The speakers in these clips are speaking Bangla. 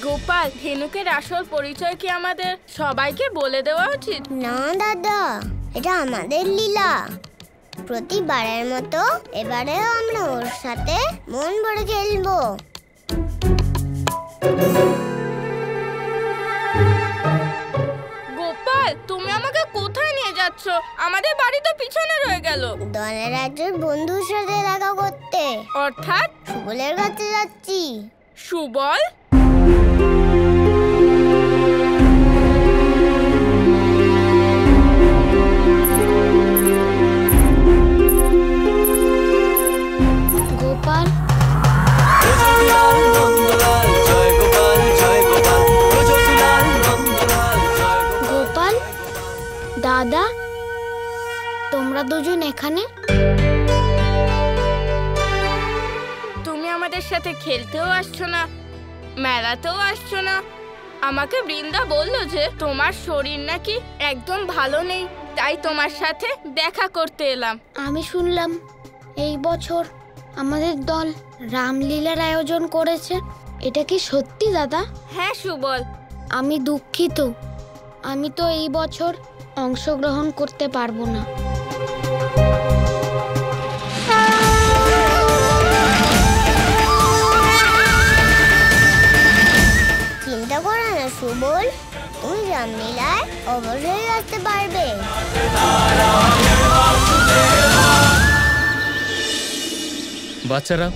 গোপাল, ধেনুকের আসল পরিচয় কি আমাদের সবাইকে বলে দেওয়া উচিত? না দাদা, এটা আমাদের লীলা। প্রতিবারের মতো এবারেও আমরা ওর সাথে মন ভরে খেলবো। গোপাল, তুমি আমাকে কোথায় নিয়ে যাচ্ছ? আমাদের বাড়ি তো পিছনে রয়ে গেল। দলের একজন বন্ধুর সাথে দেখা করতে, অর্থাৎ সুবলের কাছে যাচ্ছি। সুবল? গোপাল, গোপাল দাদা, তোমরা দুজন এখানে? তুমি আমাদের সাথে খেলতেও আসছো না, মেলাতেও আসছো না। আমাকে বৃন্দা বললো যে তোমার শরীর নাকি একদম ভালো নেই, তাই তোমার সাথে দেখা করতে এলাম। আমি শুনলাম এই বছর আমাদের দল রামলীলার আয়োজন করেছে। এটা কি সত্যি দাদা? হ্যাঁ সুবল। আমি দুঃখিত, আমি তো এই বছর অংশগ্রহণ করতে পারবো না। চিন্তা করো না সুবল, তুমি রামলীলায় অবশ্যই আসতে পারবে। বাচ্চারা,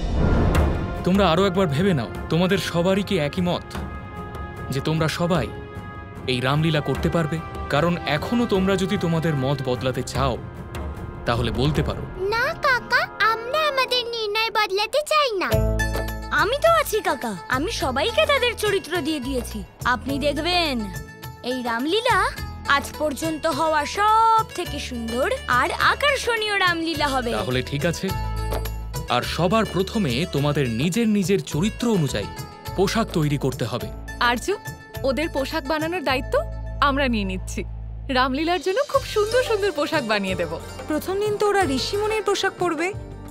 তোমরা আরো একবার ভেবে নাও, তোমাদের সবারই কি একই মত যে তোমরা সবাই এই রামলীলা করতে পারবে? কারণ এখনো তোমরা যদি তোমাদের মত বদলাতে চাও তাহলে বলতে পারো। না কাকা, আমরা আমাদের নির্ণয় বদলাতে চাই না। আমি তো আছি কাকা, আমি সবাইকে তাদের চরিত্র দিয়ে দিয়েছি। আপনি দেখবেন এই রামলীলা আজ পর্যন্ত হওয়া সব থেকে সুন্দর আর আকর্ষণীয় রামলীলা হবে। তাহলে ঠিক আছে, আর সবার প্রথমে তোমাদের নিজের নিজের চরিত্র অনুযায়ী পোশাক তৈরি করতে হবে। আর্য, ওদের পোশাক বানানোর দায়িত্ব আমরা নিয়ে নিচ্ছি। রামলীলার জন্য খুব সুন্দর সুন্দর পোশাক বানিয়ে দেব। প্রথম দিন তো ওরা ঋষিমুনির পোশাক পরবে,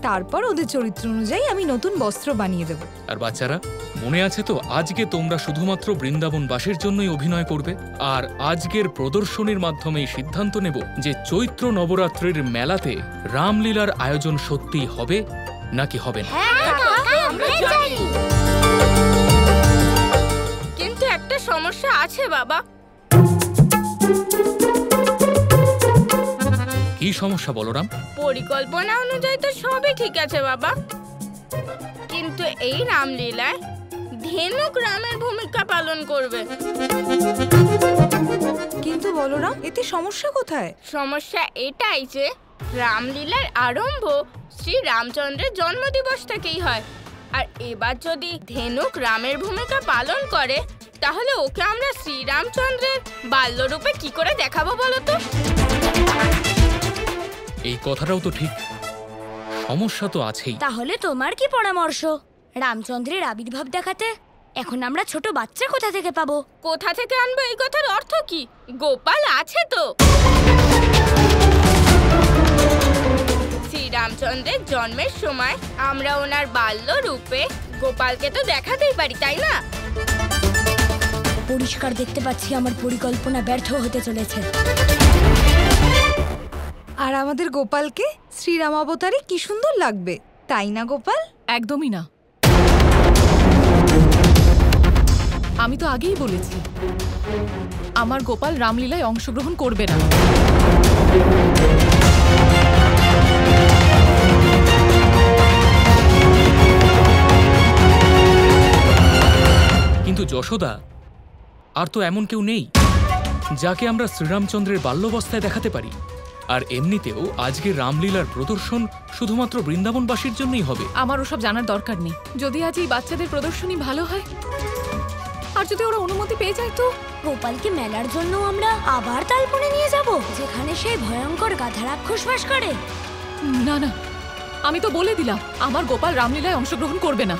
তারপর ওদের চরিত্র অনুযায়ী আমি নতুন বস্ত্র বানিয়ে দেব। আর বাচ্চারা, মনে আছে তো আজকে তোমরা শুধুমাত্র বৃন্দাবনবাসীর জন্যই অভিনয় করবে? আর আজকের প্রদর্শনীর মাধ্যমেই সিদ্ধান্ত নেব যে চৈত্র নবরাত্রির মেলাতে রামলীলার আয়োজন সত্যিই হবে নাকি হবে না। কিন্তু একটা সমস্যা আছে বাবা। কি সমস্যা বলরাম? পরিকল্পনা অনুযায়ী তো সবই ঠিক আছে বাবা, কিন্তু এই রামলীলায় ধেনুক রামের ভূমিকা পালন করবে। কিন্তু বলরাম, এতে সমস্যা কোথায়? সমস্যা এটাই যে রামলীলার আরম্ভ শ্রী রামচন্দ্রের জন্মদিবস থেকেই হয়, আর এবার যদি ধেনুক রামের ভূমিকা পালন করে তাহলে ওকে আমরা শ্রীরামচন্দ্রের বাল্যরূপে কি করে দেখাবো বলো তো? এই কথাটাও তো ঠিক, সমস্যা তো আছেই। তাহলে তোমার কি পরামর্শ রামচন্দ্রের আবির্ভাব দেখাতে? এখন আমরা ছোট বাচ্চা কোথা থেকে পাবো? কোথা থেকে আনবো এই কথার অর্থ কি? গোপাল আছে তো। শ্রীরামচন্দ্রের জন্মের সময় আমরা ওনার বাল্য রূপে গোপালকে তো দেখাতেই পারি, তাই না? পরিষ্কার দেখতে পাচ্ছি আমার পরিকল্পনা ব্যর্থ হতে চলেছে। আর আমাদের গোপালকে শ্রীরাম অবতারে কি সুন্দর লাগবে, তাই না গোপাল? একদমই না। আমি তো আগেই বলেছি আমার গোপাল রামলীলায় অংশগ্রহণ করবে না। কিন্তু যশোদা, আর তো এমন কেউ নেই যাকে আমরা শ্রীরামচন্দ্রের বাল্যাবস্থায় দেখাতে পারি। আর এমনিতেও আজকের রামলীলার প্রদর্শন শুধুমাত্র বৃন্দাবনবাসীর জন্যই হবে। আমার ওসব জানার দরকার নেই। যদি আজ এই বাচ্চাদের প্রদর্শনী ভালো হয় আর যদি ওরা অনুমতি পেয়ে যায় তো গোপালকে মেলার জন্য আমরা আবার তালবনে নিয়ে যাব, যেখানে সেই ভয়ঙ্কর গাধা রাক্ষস বাস করে। না না, আমি তো বলে দিলাম আমার গোপাল রামলীলায় অংশগ্রহণ করবে না।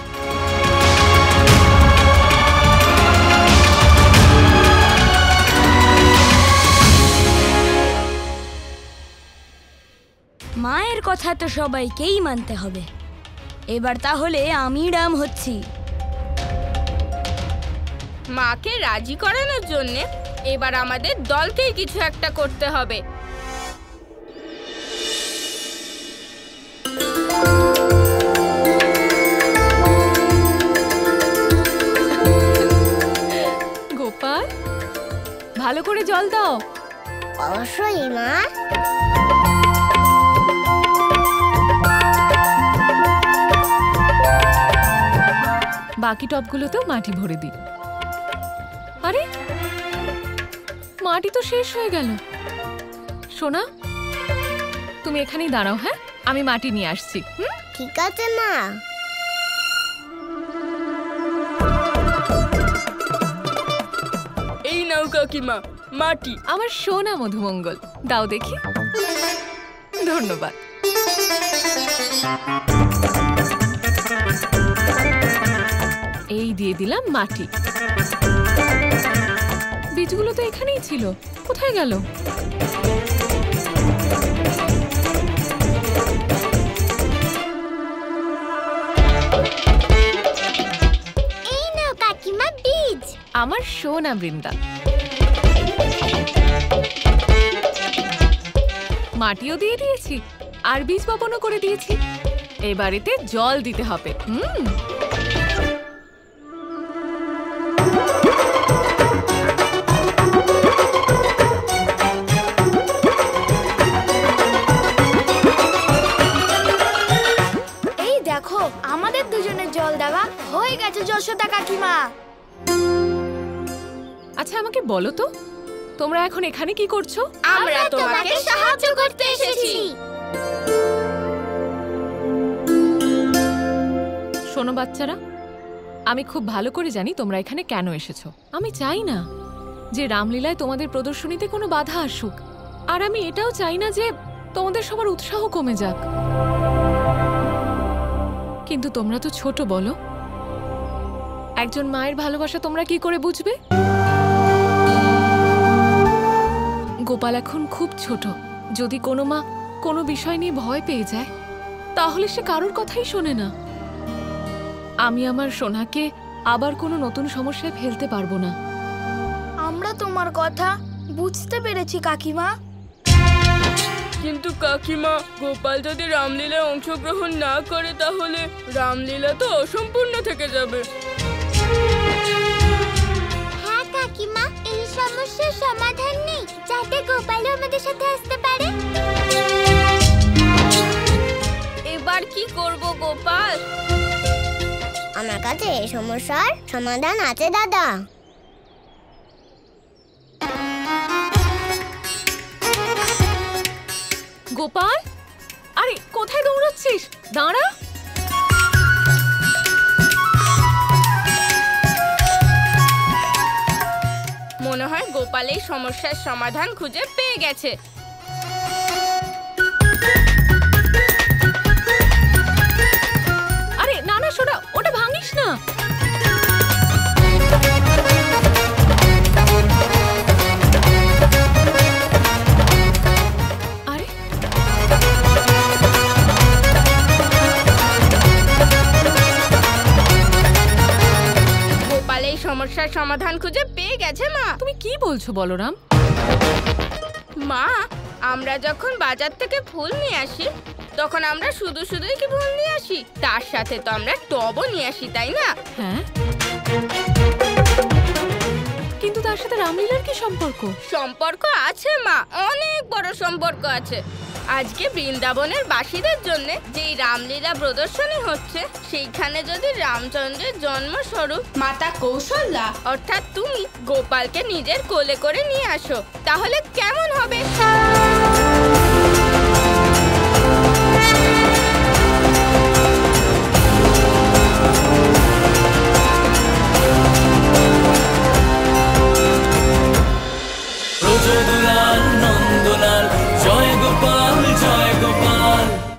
মায়ের কথা তো সবাইকেই মানতে হবে। এবার তাহলে আমি রাম হচ্ছি। মাকে রাজি করানোর জন্য এবার আমাদের দলকেই কিছু একটা করতে হবে। গোপাল, ভালো করে জল দাও। অবশ্যই মা। বাকি টবগুলোতেও মাটি ভরে দিই। আরে, মাটি তো শেষ হয়ে গেল। সোনা, তুমি এখানেই দাঁড়াও, হ্যাঁ? আমি মাটি নিয়ে আসছি। ঠিক আছে মা। এই নাও কাকিমা মাটি। আমার সোনা মধুমঙ্গল, দাও দেখি। ধন্যবাদ। এই দিয়ে দিলাম মাটি। বীজগুলো তো এখানেই ছিল, কোথায় গেল? এই নাও কাকিমা বীজ। আমার সোনা বৃন্দা। মাটিও দিয়ে দিয়েছি আর বীজ বপনও করে দিয়েছি। এবারেতে জল দিতে হবে। এই দেখো, আমাদের দুজনের জল দেওয়া হয়ে গেছে যশোদা কাকিমা। আচ্ছা, আমাকে বলো তো, তোমরা এখন এখানে কি করছো? আমরা তোমাকে সাহায্য করতে এসেছি। শোনো বাচ্চারা, আমি খুব ভালো করে জানি তোমরা এখানে কেন এসেছো। আমি চাই না যে রামলীলায় তোমাদের প্রদর্শনীতে কোনো বাধা আসুক, আর আমি এটাও চাই না যে তোমাদের সবার উৎসাহ কমে যাক। কিন্তু তোমরা তো ছোট, বলো, একজন মায়ের ভালোবাসা তোমরা কি করে বুঝবে? গোপাল এখন খুব ছোট। যদি কোনো মা কোনো বিষয় নিয়ে ভয় পেয়ে যায়, তাহলে সে কারোর কথাই শোনে না। আমি আমার সোনাকে আবার কোনো নতুন সমস্যায় ফেলতে পারবো না। আমরা তোমার কথা বুঝতে পেরেছি কাকিমা। কিন্তু কাকিমা, গোপাল যদি রামলীলায় অংশগ্রহণ না করে তাহলে রামলীলা তো অসম্পূর্ণ থেকে যাবে। হ্যাঁ কাকিমা, এই সমস্যার সমাধান নেই যাতে গোপাল আমাদের সাথে আসতে পারে। এবার কি করব গোপাল? আমার কাছে এই সমস্যার সমাধান আছে দাদা। গোপাল, আরে কোথায় দৌড়াচ্ছিস? দাঁড়া। মনে হয় গোপাল এই সমস্যার সমাধান খুঁজে পেয়ে গেছে। আরে না না সোনা, ওটা ভাঙিস না। আরে গোপাল এই সমস্যার সমাধান খুঁজে পেয়ে গেছে মা। তুমি কি বলছো বলরাম? মা, আমরা যখন বাজার থেকে ফুল নিয়ে আসি তখন আমরা শুধু শুধুই কি ফুল নিয়ে আসি, তার সাথে তো আমরা টবও নিয়ে আসি, তাই না? হ্যাঁ, কিন্তু তার সাথে রামলীলার কি সম্পর্ক? সম্পর্ক আছে মা, অনেক বড় সম্পর্ক আছে। আজকে বৃন্দাবনের বাসীদের জন্য যেই রামলীলা প্রদর্শনী হচ্ছে, সেইখানে যদি রামচন্দ্রের জন্মস্বরূপ মাতা কৌশল্যা অর্থাৎ তুমি গোপালকে নিজের কোলে করে নিয়ে আসো, তাহলে কেমন হবে?